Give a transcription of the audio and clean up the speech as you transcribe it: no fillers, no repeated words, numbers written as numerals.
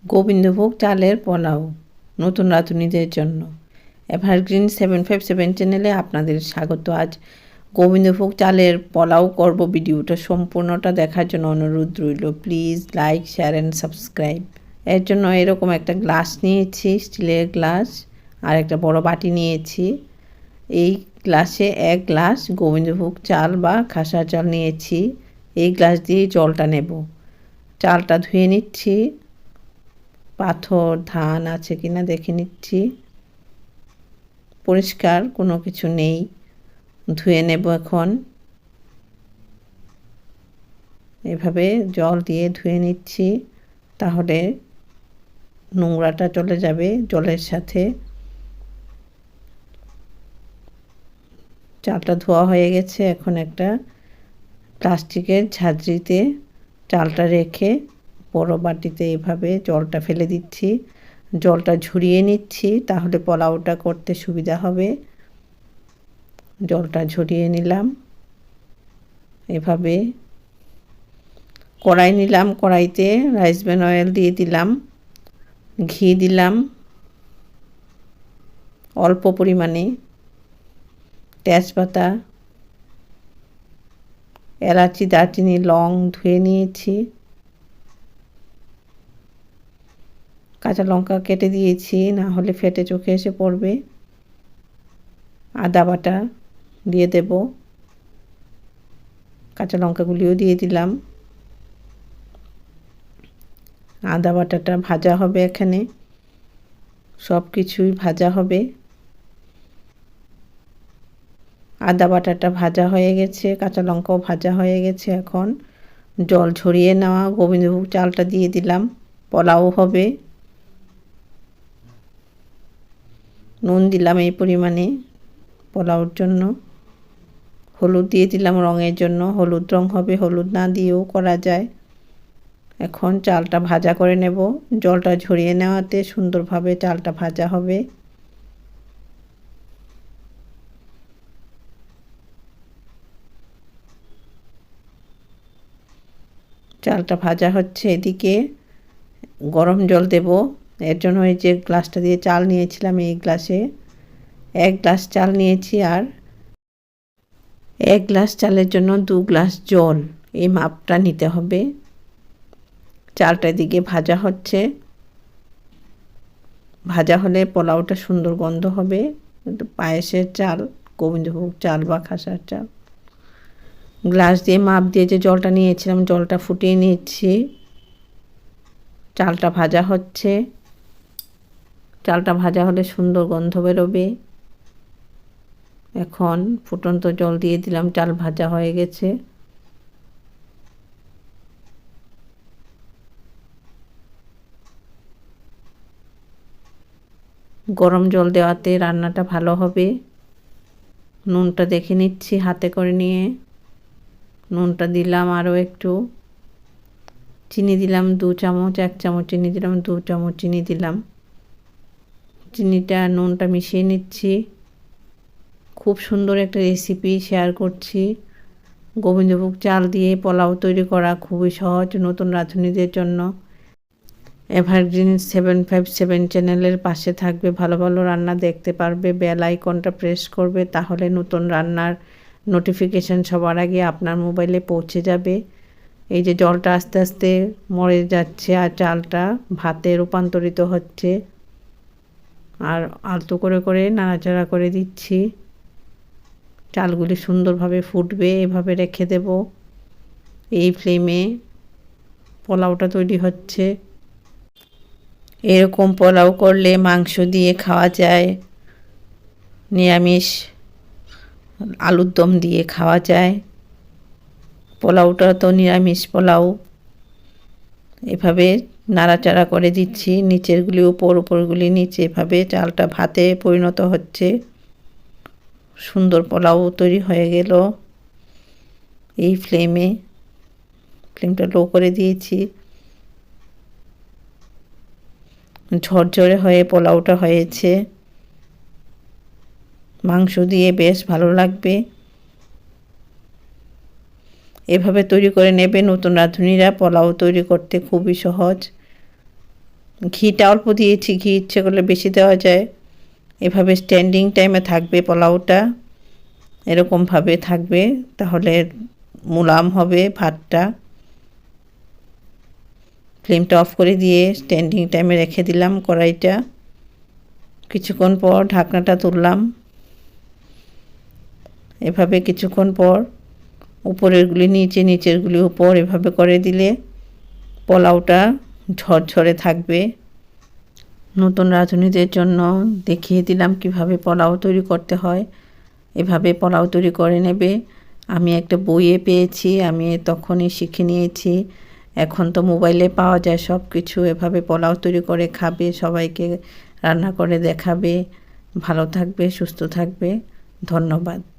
গোবিন্দভোগ চালের পোলাও নতুন রাঁধুনিদের জন্য। এভারগ্রিন 757 চ্যানেলে আপনাদের স্বাগত। আজ গোবিন্দভোগ চালের পোলাও করব। ভিডিওটা সম্পূর্ণটা দেখার জন্য অনুরোধ রইল। Please like, share and subscribe. এর জন্য এরকম একটা গ্লাস নিয়েছি, স্টিলের গ্লাস, আর একটা বড় বাটি নিয়েছি। এই গ্লাসে 1 গ্লাস গোবিন্দভোগ চাল বা খাসা চাল নিয়েছি। এই গ্লাস দিয়ে জলটা নেব। চালটা ধুয়ে নিচ্ছি, পাথর ধান আছে কিনা দেখে নিচ্ছি। পরিষ্কার কোনো কিছু নেই, ধুয়ে নেব এখন। এভাবে জল দিয়ে ধুয়ে নিচ্ছি, তাহলে নোংরাটা চলে যাবে জলের সাথে। চালটা ধোয়া হয়ে গেছে। এখন একটা প্লাস্টিকের ঝাঁঝরিতে চালটা রেখে বড় বাটিতে এভাবে জলটা ফেলে দিচ্ছি, জলটা ঝরিয়ে নিচ্ছি, তাহলে পোলাওটা করতে সুবিধা হবে। জলটা ঝরিয়ে নিলাম। এভাবে কড়াই নিলাম, কড়াইতে রাইস ব্র্যান অয়েল দিয়ে দিলাম, ঘি দিলাম অল্প পরিমাণে, তেজপাতা, এলাচি, দারচিনি, লং ধুয়ে নিয়েছি, কাঁচা লঙ্কা কেটে দিয়েছি, না হলে ফেটে চোখে এসে পড়বে। আদা বাটা দিয়ে দেব, কাঁচা লঙ্কাগুলিও দিয়ে দিলাম। আদা বাটাটা ভাজা হবে, এখানে সব কিছুই ভাজা হবে। আদা বাটাটা ভাজা হয়ে গেছে, কাঁচা লঙ্কাও ভাজা হয়ে গেছে। এখন জল ঝরিয়ে নেওয়া গোবিন্দভোগ চালটা দিয়ে দিলাম। পোলাও হবে। নুন দিলাম এই পরিমাণে পোলাওর জন্য। হলুদ দিয়ে দিলাম রঙের জন্য, হলুদ রং হবে, হলুদ না দিয়েও করা যায়। এখন চালটা ভাজা করে নেব। জলটা ঝরিয়ে নেওয়াতে সুন্দরভাবে চালটা ভাজা হবে। চালটা ভাজা হচ্ছে, এদিকে গরম জল দেব। এর জন্য এই যে গ্লাসটা দিয়ে চাল নিয়েছিলাম, এই গ্লাসে 1 গ্লাস চাল নিয়েছি, আর 1 গ্লাস চালের জন্য 2 গ্লাস জল, এই মাপটা নিতে হবে। চালটা এদিকে ভাজা হচ্ছে। ভাজা হলে পোলাওটা সুন্দর গন্ধ হবে। পায়েসের চাল, গোবিন্দভোগ চাল বা খাসার চাল। গ্লাস দিয়ে মাপ দিয়ে যে জলটা নিয়েছিলাম, জলটা ফুটিয়ে নিচ্ছি। চালটা ভাজা হচ্ছে। চালটা ভাজা হলে সুন্দর গন্ধ বেরোবে। এখন ফুটন্ত জল দিয়ে দিলাম, চাল ভাজা হয়ে গেছে। গরম জল দেওয়াতে রান্নাটা ভালো হবে। নুনটা দেখে নিচ্ছি হাতে করে নিয়ে। নুনটা দিলাম আরও একটু। চিনি দিলাম 2 চামচ, 1 চামচ চিনি দিলাম, 2 চামচ চিনি দিলাম। চিনিটা নুনটা মিশিয়ে নিচ্ছি। খুব সুন্দর একটা রেসিপি শেয়ার করছি। গোবিন্দভোগ চাল দিয়ে পোলাও তৈরি করা খুবই সহজ নতুন রাঁধুনিদের জন্য। এভারগ্রিন 757 চ্যানেলের পাশে থাকবে, ভালো ভালো রান্না দেখতে পারবে। বেল আইকনটা প্রেস করবে, তাহলে নতুন রান্নার নোটিফিকেশান সবার আগে আপনার মোবাইলে পৌঁছে যাবে। এই যে জলটা আস্তে আস্তে মরে যাচ্ছে আর চালটা ভাতে রূপান্তরিত হচ্ছে, আর আলতো করে করে নাড়াচাড়া করে দিচ্ছি। চালগুলি সুন্দরভাবে ফুটবে, এভাবে রেখে দেব। এই ফ্লেমে পোলাওটা তৈরি হচ্ছে। এরকম পোলাও করলে মাংস দিয়ে খাওয়া যায়, নিরামিষ আলুর দম দিয়ে খাওয়া যায়। পোলাওটা তো নিরামিষ পোলাও। এভাবে নাড়াচাড়া করে দিচ্ছি, নিচেরগুলি উপর, উপরগুলি নিচে, এভাবে চালটা ভাতে পরিণত হচ্ছে। সুন্দর পোলাও তৈরি হয়ে গেল। এই ফ্লেমটা লো করে দিয়েছি। ঝরঝরে হয়ে পোলাওটা হয়েছে। মাংস দিয়ে বেশ ভালো লাগবে। এভাবে তৈরি করে নেবে নতুন রাঁধুনিরা। পোলাও তৈরি করতে খুবই সহজ। ঘিটা অল্প দিয়েছি, ঘি ইচ্ছে করলে বেশি দেওয়া যায়। এভাবে স্ট্যান্ডিং টাইমে থাকবে পোলাওটা, এরকমভাবে থাকবে, তাহলে মুলাম হবে ভাতটা। ফ্লেমটা অফ করে দিয়ে স্ট্যান্ডিং টাইমে রেখে দিলাম কড়াইটা। কিছুক্ষণ পর ঢাকনাটা তুললাম। এভাবে কিছুক্ষণ পর উপরেরগুলি নিচে, নিচেরগুলি উপর, এভাবে করে দিলে পোলাওটা ঝরঝরে থাকবে। নতুন রাঁধুনিদের জন্য দেখিয়ে দিলাম কিভাবে পোলাও তৈরি করতে হয়। এভাবে পোলাও তৈরি করে নেবে। আমি একটা বইয়ে পেয়েছি, আমি তখনই শিখে নিয়েছি। এখন তো মোবাইলে পাওয়া যায় সব কিছু। এভাবে পোলাও তৈরি করে খাবে, সবাইকে রান্না করে দেখাবে। ভালো থাকবে, সুস্থ থাকবে। ধন্যবাদ।